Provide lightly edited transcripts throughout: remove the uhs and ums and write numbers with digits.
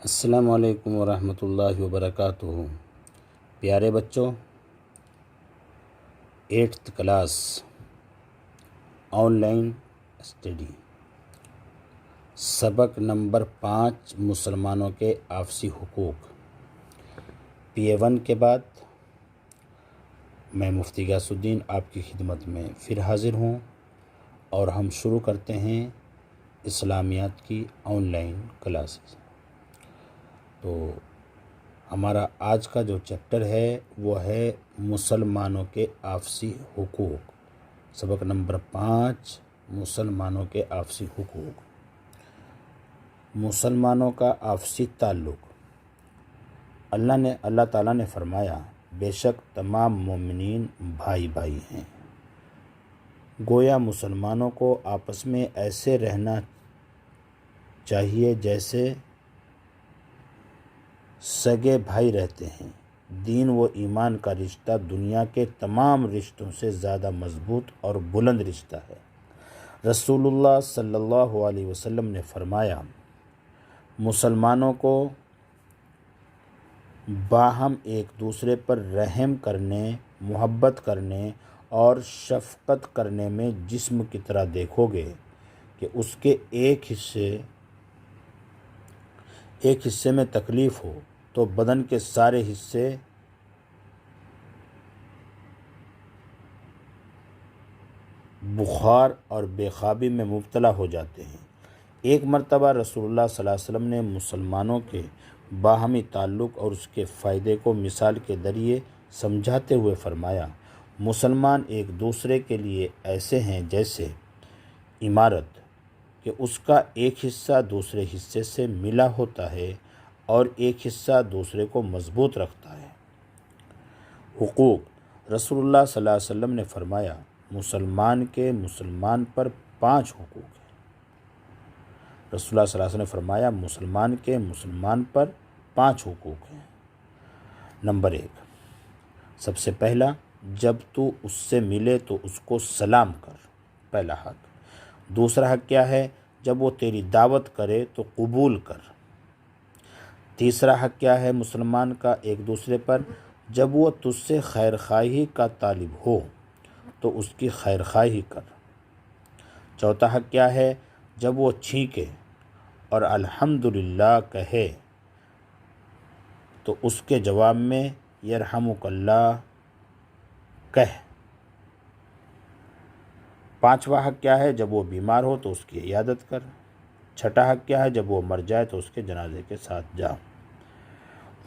السلام علیکم ورحمۃ اللہ وبرکاتہ۔ پیارے بچوں، 8th class on line study سبق نمبر 5 مسلمانوں کے آپسی حقوق PA1 کے بعد میں مفتی غیاث الدین آپ کی خدمت میں پھر حاضر ہوں اور ہم شروع کرتے ہیں اسلامیات کی آن لائن کلاسز۔ تو ہمارا آج کا جو چیپٹر ہے وہ ہے مسلمانوں کے آپسی حقوق، سبق نمبر 5 مسلمانوں کے آپسی حقوق۔ مسلمانوں کا آپسی تعلق، اللہ تعالیٰ نے فرمایا بے شک تمام مومنین بھائی بھائی ہیں۔ گویا مسلمانوں کو آپس میں ایسے رہنا چاہیے جیسے سگے بھائی رہتے ہیں۔ دین و ایمان کا رشتہ دنیا کے تمام رشتوں سے زیادہ مضبوط اور بلند رشتہ ہے۔ رسول اللہ صلی اللہ علیہ وسلم نے فرمایا، مسلمانوں کو باہم ایک دوسرے پر رحم کرنے، محبت کرنے اور شفقت کرنے میں جسم کی طرح دیکھو گے کہ اس کے ایک حصے میں تکلیف ہو تو بدن کے سارے حصے بخار اور بے خوابی میں مبتلا ہو جاتے ہیں۔ ایک مرتبہ رسول اللہ صلی اللہ علیہ وسلم نے مسلمانوں کے باہمی تعلق اور اس کے فائدے کو مثال کے ذریعے سمجھاتے ہوئے فرمایا، مسلمان ایک دوسرے کے لیے ایسے ہیں جیسے عمارت کہ اس کا ایک حصہ دوسرے حصے سے ملا ہوتا ہے اور ایک حصہ دوسرے کو مضبوط رکھتا ہے۔ حقوق، رسول اللہ صلی اللہ علیہ وسلم نے فرمایا، مسلمان کے مسلمان پر 5 حقوق ہیں۔ رسول اللہ صلی اللہ علیہ وسلم نے فرمایا، مسلمان کے مسلمان پر 5 حقوق ہیں۔ نمبر 1، سب سے پہلا، جب تو اس سے ملے تو اس کو سلام کر، پہلا حق۔ دوسرا حق کیا ہے؟ جب وہ تیری دعوت کرے تو قبول کر۔ تیسرا حق کیا ہے مسلمان کا ایک دوسرے پر؟ جب وہ تجھ سے خیر خواہی کا طالب ہو تو اس کی خیر خواہی کر۔ چوتھا حق کیا ہے؟ جب وہ چھینکے اور الحمدللہ کہے تو اس کے جواب میں یرحمک اللہ کہہ۔ پانچواں حق کیا ہے؟ جب وہ بیمار ہو تو اس کی عیادت کر۔ چھٹا حق کیا ہے؟ جب وہ مر جائے تو اس کے جنازے کے ساتھ جا۔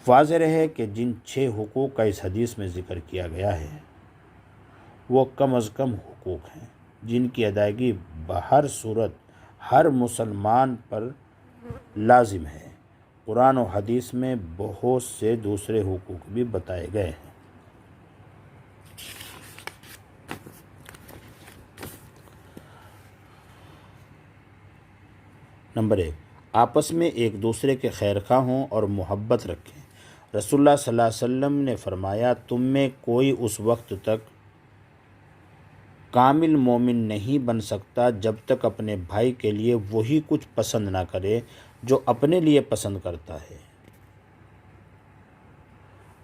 واضح رہے کہ جن 6 حقوق کا اس حدیث میں ذکر کیا گیا ہے وہ کم از کم حقوق ہیں جن کی ادائیگی بہر صورت ہر مسلمان پر لازم ہے۔ قرآن و حدیث میں بہت سے دوسرے حقوق بھی بتائے گئے ہیں۔ نمبر 1، آپس میں ایک دوسرے کے خیر خواہ ہوں اور محبت رکھیں۔ رسول اللہ صلی اللہ علیہ وسلم نے فرمایا، تم میں کوئی اس وقت تک کامل مومن نہیں بن سکتا جب تک اپنے بھائی کے لیے وہی کچھ پسند نہ کرے جو اپنے لیے پسند کرتا ہے۔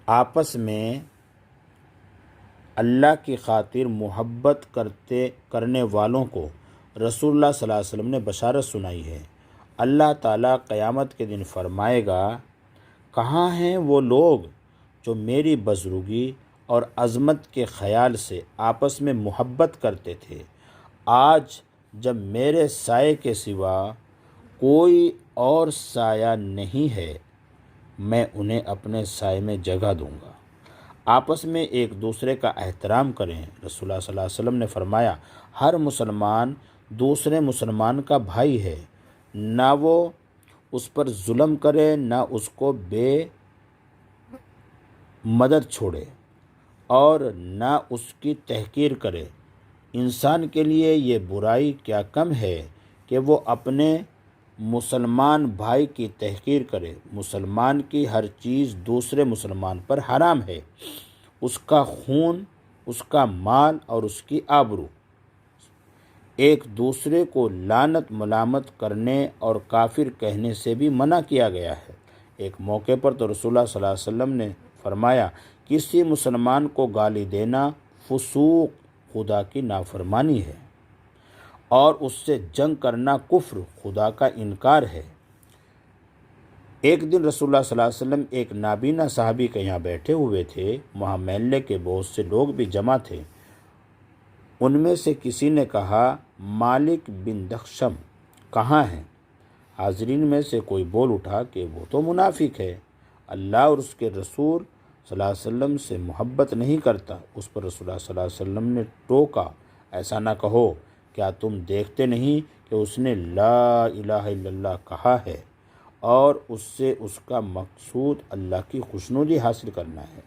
آپس میں اللہ کی خاطر محبت کرنے والوں کو رسول اللہ صلی اللہ علیہ وسلم نے بشارت سنائی ہے۔ اللہ تعالیٰ قیامت کے دن فرمائے گا، کہاں ہیں وہ لوگ جو میری بزرگی اور عظمت کے خیال سے آپس میں محبت کرتے تھے؟ آج جب میرے سائے کے سوا کوئی اور سایہ نہیں ہے، میں انہیں اپنے سائے میں جگہ دوں گا۔ آپس میں ایک دوسرے کا احترام کریں۔ رسول اللہ صلی اللہ علیہ وسلم نے فرمایا، ہر مسلمان دوسرے مسلمان کا بھائی ہے، نہ وہ اس پر ظلم کرے نہ اس کو بے مدد چھوڑے اور نہ اس کی تحقیر کرے۔ انسان کے لیے یہ برائی کیا کم ہے کہ وہ اپنے مسلمان بھائی کی تحقیر کرے۔ مسلمان کی ہر چیز دوسرے مسلمان پر حرام ہے، اس کا خون، اس کا مال اور اس کی آبرو۔ ایک دوسرے کو لعنت ملامت کرنے اور کافر کہنے سے بھی منع کیا گیا ہے۔ ایک موقع پر تو رسول اللہ صلی اللہ علیہ وسلم نے فرمایا کسی مسلمان کو گالی دینا فسوق خدا کی نافرمانی ہے اور اس سے جنگ کرنا کفر خدا کا انکار ہے۔ ایک دن رسول اللہ صلی اللہ علیہ وسلم ایک نابینا صحابی کے یہاں بیٹھے ہوئے تھے، وہاں محلے کے بہت سے لوگ بھی جمع تھے۔ ان میں سے کسی نے کہا مالک بن دخشم کہاں ہیں؟ حاضرین میں سے کوئی بول اٹھا کہ وہ تو منافق ہے، اللہ اور اس کے رسول صلی اللہ علیہ وسلم سے محبت نہیں کرتا۔ اس پر رسول اللہ صلی اللہ علیہ وسلم نے ٹوکا، ایسا نہ کہو، کیا تم دیکھتے نہیں کہ اس نے لا الہ الا اللہ کہا ہے اور اس سے اس کا مقصود اللہ کی خوشنودی حاصل کرنا ہے۔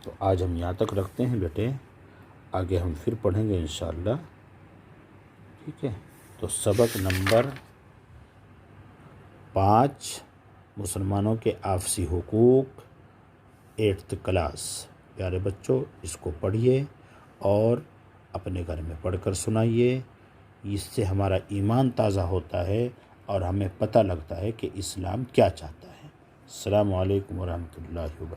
تو آج ہم یہاں تک رکھتے ہیں بیٹے، آگے ہم پھر پڑھیں گے انشاءاللہ، ٹھیک ہے؟ تو سبق نمبر 5 مسلمانوں کے آپسی حقوق، 8th کلاس۔ پیارے بچوں، اس کو پڑھیے اور اپنے گھر میں پڑھ کر سنائیے، اس سے ہمارا ایمان تازہ ہوتا ہے اور ہمیں پتہ لگتا ہے کہ اسلام کیا چاہتا ہے۔ السلام علیکم ورحمۃ اللہ وبرکاتہ۔